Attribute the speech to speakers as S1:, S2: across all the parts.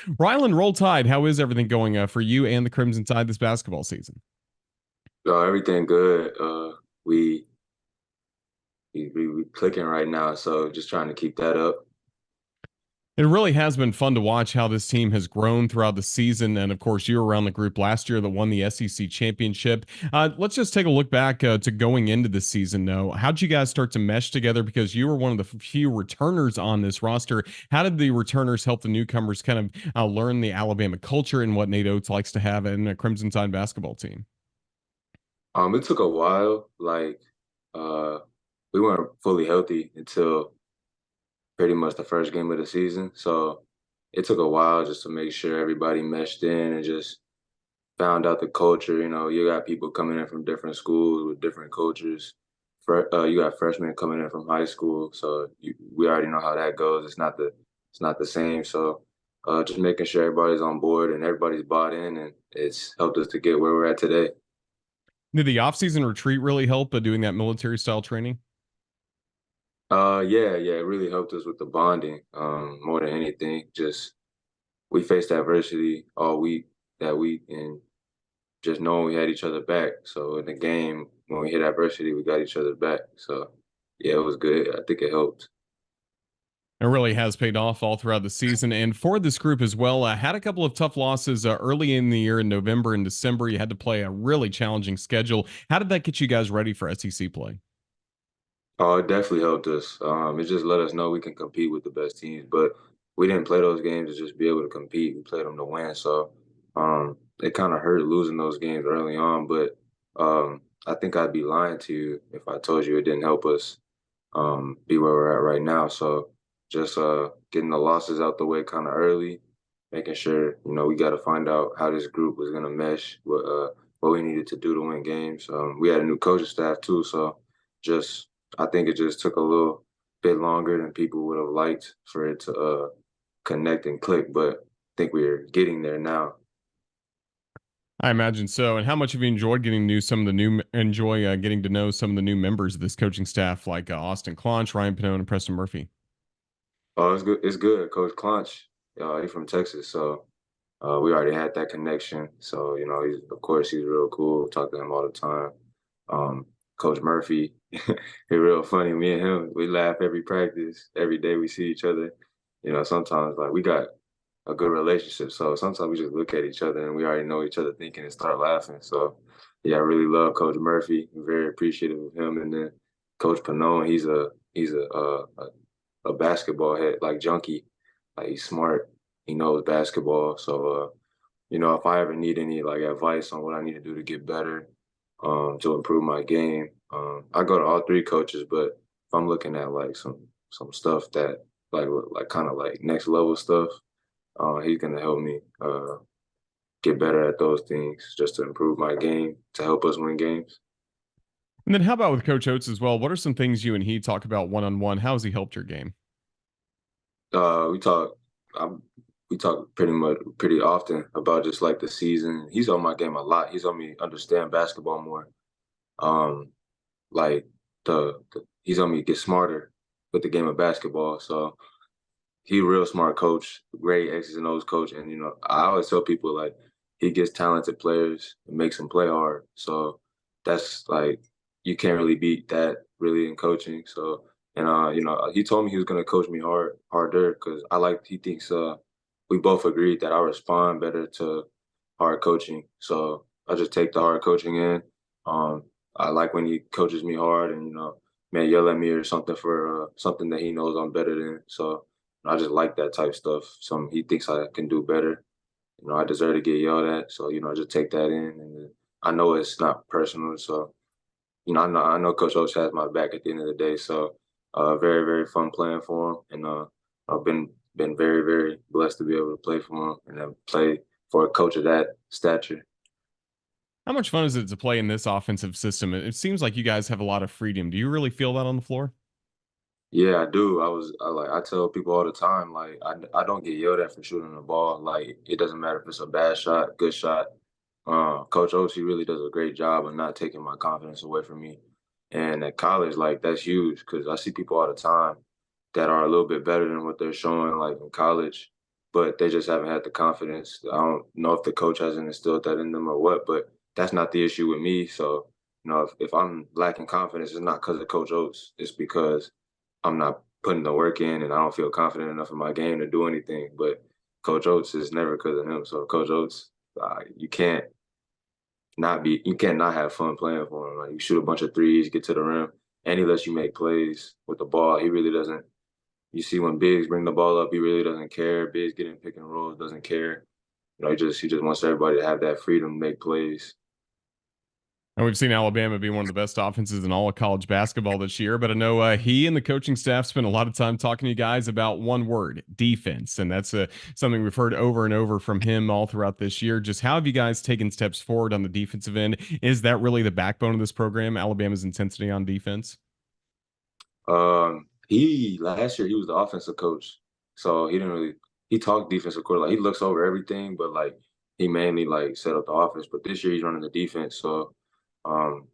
S1: Rylan, roll tide. How is everything going for you and the Crimson Tide this basketball season?
S2: Everything good. We, we clicking right now, so just trying to keep that up.
S1: It really has been fun to watch how this team has grown throughout the season. And of course, you were around the group last year that won the SEC championship. Let's just take a look back to going into the season, though. How'd you guys start to mesh together? Because you were one of the few returners on this roster. How did the returners help the newcomers kind of learn the Alabama culture and what Nate Oats likes to have in a Crimson Tide basketball team?
S2: It took a while. Uh, we weren't fully healthy until pretty much the first game of the season, so it took a while just to make sure everybody meshed in and just found out the culture. You got people coming in from different schools with different cultures. You got freshmen coming in from high school, so we already know how that goes. It's not the same. So just making sure everybody's on board and everybody's bought in, and it's helped us to get where we're at today.
S1: Did the off-season retreat really help doing that military style training?
S2: Yeah, it really helped us with the bonding. More than anything, just we faced adversity all week that week, and just knowing we had each other back. So in the game, when we hit adversity, we got each other back. So yeah, it was good. I think it helped.
S1: It really has paid off all throughout the season. And for this group as well, had a couple of tough losses early in the year in November and December. You had to play a really challenging schedule. How did that get you guys ready for SEC play?
S2: Oh, it definitely helped us. It just let us know we can compete with the best teams. But we didn't play those games to just be able to compete. We played them to win. So it kind of hurt losing those games early on. But I think I'd be lying to you if I told you it didn't help us be where we're at right now. So just getting the losses out the way kind of early, making sure we got to find out how this group was gonna mesh, what we needed to do to win games. We had a new coaching staff too, so just I think it just took a little bit longer than people would have liked for it to connect and click, but I think we're getting there now.
S1: I imagine so. And how much have you enjoyed getting to know some of the new members of this coaching staff, like Austin Claunch, Ryan Pinone, and Preston Murphy?
S2: Oh, it's good. It's good. Coach Clunch, he's from Texas, so we already had that connection. So he's of course he's real cool. Talk to him all the time. Coach Murphy, he's real funny. Me and him, we laugh every practice, every day we see each other. Sometimes like we got a good relationship, so sometimes we just look at each other and we already know each other thinking and start laughing. So yeah, I really love Coach Murphy. I'm very appreciative of him. And then Coach Panone, he's a basketball head like junkie. Like he's smart. He knows basketball. So if I ever need any like advice on what I need to do to get better, to improve my game, I go to all three coaches. But if I'm looking at like some stuff that like kind of like next level stuff, he's gonna help me get better at those things just to improve my game to help us win games.
S1: And then how about with Coach Oates as well? What are some things you and he talk about one on one? How has he helped your game?
S2: We talk. Um, we talk pretty often about just like the season. He's on my game a lot. He's on me understand basketball more. Um, like he's on me get smarter with the game of basketball. So he a real smart coach, great X's and O's coach. And I always tell people like he gets talented players and makes them play hard. So that's like you can't really beat that really in coaching. So and he told me he was gonna coach me harder because he thinks we both agreed that I respond better to hard coaching. So I just take the hard coaching in. I like when he coaches me hard and man yell at me or something for something that he knows I'm better than. So I just like that type stuff. Some he thinks I can do better. I deserve to get yelled at. So I just take that in, and I know it's not personal. So I know Coach Oach has my back at the end of the day. So very very fun playing for him, and I've been very very blessed to be able to play for him and then play for a coach of that stature.
S1: How much fun is it to play in this offensive system? It seems like you guys have a lot of freedom. Do you really feel that on the floor?
S2: Yeah, I do. I tell people all the time, like I don't get yelled at for shooting the ball. Like it doesn't matter if it's a bad shot, good shot. Coach Oates, he really does a great job of not taking my confidence away from me. And at college, like that's huge because I see people all the time that are a little bit better than what they're showing, like in college. but they just haven't had the confidence. I don't know if the coach hasn't instilled that in them or what, but that's not the issue with me. So, if I'm lacking confidence, it's not because of Coach Oats. It's because I'm not putting the work in and I don't feel confident enough in my game to do anything. But Coach Oats is never because of him. So Coach Oats, you can't not have fun playing for him. Like you shoot a bunch of threes, get to the rim, and he lets you make plays with the ball. He really doesn't. You see when bigs bring the ball up, he really doesn't care. Bigs getting pick and rolls, doesn't care. He just wants everybody to have that freedom to make plays.
S1: And we've seen Alabama be one of the best offenses in all of college basketball this year. But I know he and the coaching staff spent a lot of time talking to you guys about one word, defense. And that's something we've heard over and over from him all throughout this year. Just how have you guys taken steps forward on the defensive end? Is that really the backbone of this program, Alabama's intensity on defense?
S2: He last year he was the offensive coach, so he didn't really he talked defensive court like he looks over everything, but like he mainly like set up the offense. But this year he's running the defense, so um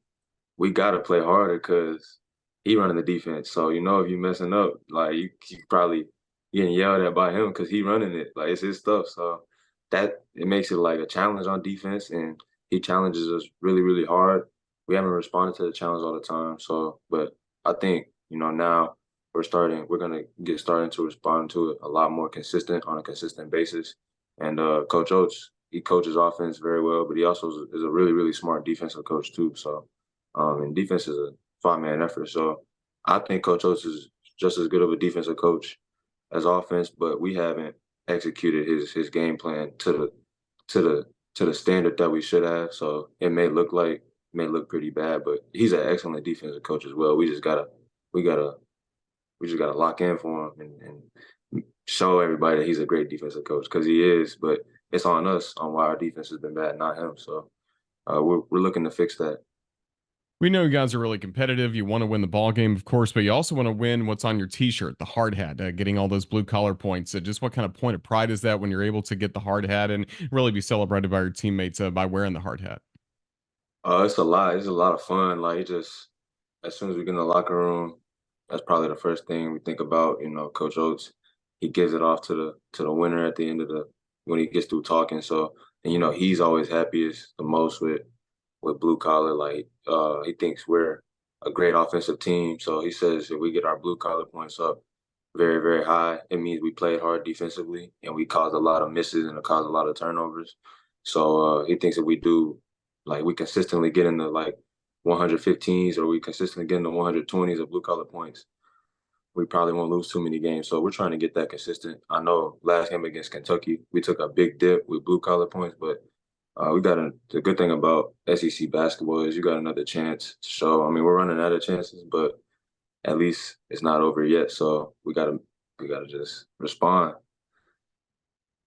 S2: we gotta play harder because he running the defense. So if you messing up, like you probably getting yelled at by him because he running it. Like it's his stuff. So that it makes it like a challenge on defense, and he challenges us really, really hard. We haven't responded to the challenge all the time. So, but I think now we're gonna get starting to respond to it a lot more consistent on a consistent basis. And Coach Oates, he coaches offense very well, but he also is a really, really smart defensive coach too. So and defense is a five-man effort. So I think Coach Oates is just as good of a defensive coach as offense, but we haven't executed his game plan to the standard that we should have. So it may look pretty bad, but he's an excellent defensive coach as well. We gotta we just gotta lock in for him and show everybody that he's a great defensive coach because he is. But it's on us on why our defense has been bad, not him. So we're looking to fix that.
S1: We know you guys are really competitive. You want to win the ball game, of course, but you also want to win what's on your T-shirt, the hard hat, getting all those blue collar points. Just what kind of point of pride is that when you're able to get the hard hat and really be celebrated by your teammates by wearing the hard hat?
S2: It's a lot. It's a lot of fun. Like it just as soon as we get in the locker room, that's probably the first thing we think about. Coach Oates, he gives it off to the winner at the end of the when he gets through talking. So, and he's always happiest the most with blue collar. Like he thinks we're a great offensive team. So he says if we get our blue collar points up very, very high, it means we played hard defensively and we caused a lot of misses and it caused a lot of turnovers. So he thinks if we do like we consistently get in the like 115s or we consistently get in the 120s of blue collar points, we probably won't lose too many games. So we're trying to get that consistent. I know last game against Kentucky, we took a big dip with blue collar points, but the good thing about SEC basketball is you got another chance to show. I mean, we're running out of chances, but at least it's not over yet. So we gotta just respond.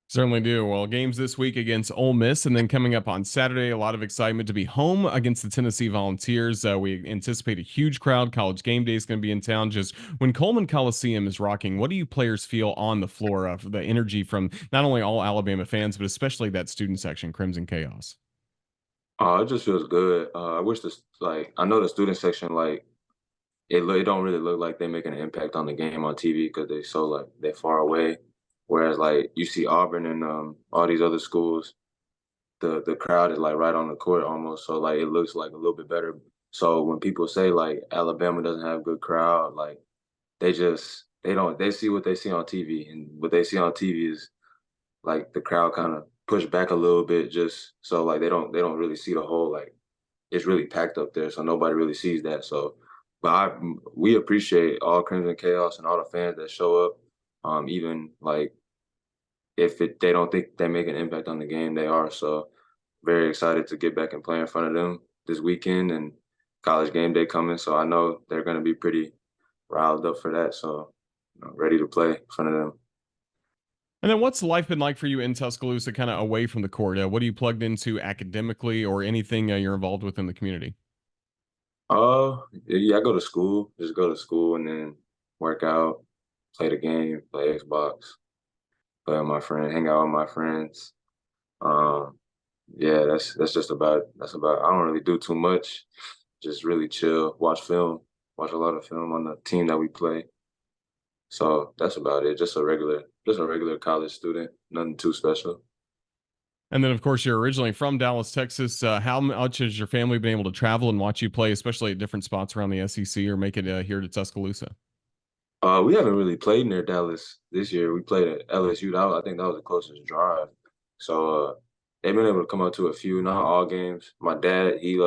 S1: Certainly do. Well, games this week against Ole Miss, and then coming up on Saturday, a lot of excitement to be home against the Tennessee Volunteers. We anticipate a huge crowd. College game day is going to be in town. Just when Coleman Coliseum is rocking, what do you players feel on the floor of the energy from not only all Alabama fans, but especially that student section, Crimson Chaos?
S2: It just feels good. I wish this like I know the student section like it don't really look like they're making an impact on the game on TV because they're far away. Whereas like you see Auburn and all these other schools, the crowd is like right on the court almost. So like it looks like a little bit better. So when people say like Alabama doesn't have a good crowd, like they see what they see on TV, and what they see on TV is like the crowd kind of push back a little bit just so like they don't really see the whole like it's really packed up there, so nobody really sees that. So, but we appreciate all Crimson Chaos and all the fans that show up. Even like if they don't think they make an impact on the game, they are. So, very excited to get back and play in front of them this weekend and college game day coming. So I know they're going to be pretty riled up for that. So, ready to play in front of them.
S1: And then what's life been like for you in Tuscaloosa, kind of away from the court? What are you plugged into academically or anything you're involved with in the community?
S2: Yeah, I go to school. Just go to school and then work out, play the game, play Xbox, play with my friend, hang out with my friends. Um, yeah, that's just about that's about. I don't really do too much. Just really chill, watch film, watch a lot of film on the team that we play. So that's about it. Just a regular college student. Nothing too special.
S1: And then, of course, you're originally from Dallas, Texas. How much has your family been able to travel and watch you play, especially at different spots around the SEC, or make it here to Tuscaloosa?
S2: We haven't really played near Dallas this year. We played at LSU. I think that was the closest drive. So they've been able to come out to a few, not all games. My dad, he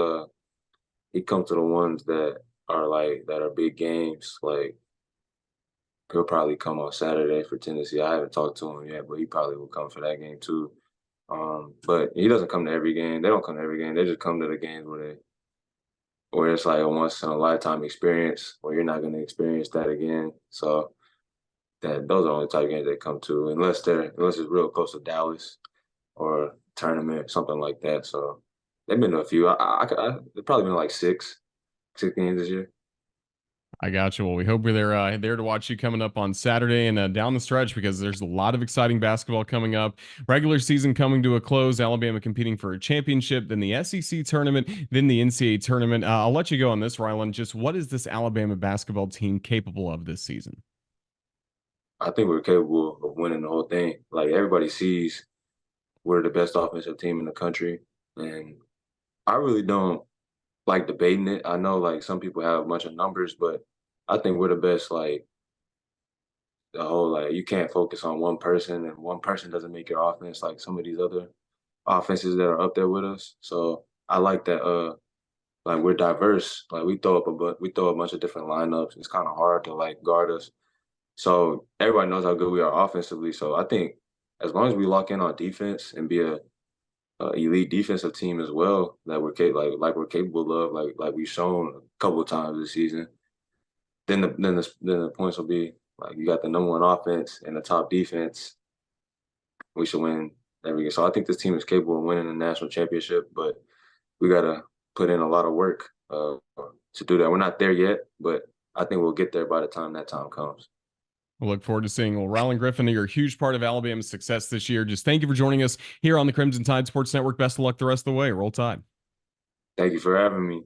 S2: comes to the ones that are big games. Like he'll probably come on Saturday for Tennessee. I haven't talked to him yet, but he probably will come for that game too. But he doesn't come to every game. They don't come to every game. They just come to the games where it's like a once in a lifetime experience where you're not going to experience that again. So that those are the only type of games they come to, unless it's real close to Dallas or tournament, something like that. So they've been to a few. They've probably been like six games this year.
S1: I got you. Well, we hope we're there to watch you coming up on Saturday and down the stretch because there's a lot of exciting basketball coming up. Regular season coming to a close. Alabama competing for a championship, then the SEC tournament, then the NCAA tournament. I'll let you go on this, Rylan. Just what is this Alabama basketball team capable of this season?
S2: I think we're capable of winning the whole thing. Like everybody sees, we're the best offensive team in the country, and I really don't like debating it. I know like some people have a bunch of numbers, but I think we're the best. Like the whole like you can't focus on one person, and one person doesn't make your offense like some of these other offenses that are up there with us. So I like that. Like we're diverse. Like we throw a bunch of different lineups. It's kind of hard to like guard us. So everybody knows how good we are offensively. So I think as long as we lock in on defense and be a elite defensive team as well, that like we're capable of, like we've shown a couple of times this season, then the points will be like you got the number one offense and the top defense. We should win every game. So I think this team is capable of winning a national championship, but we gotta put in a lot of work to do that. We're not there yet, but I think we'll get there by the time that time comes.
S1: We'll look forward to seeing. Well, Rylan Griffen, you're a huge part of Alabama's success this year. Just thank you for joining us here on the Crimson Tide Sports Network. Best of luck the rest of the way. Roll Tide.
S2: Thank you for having me.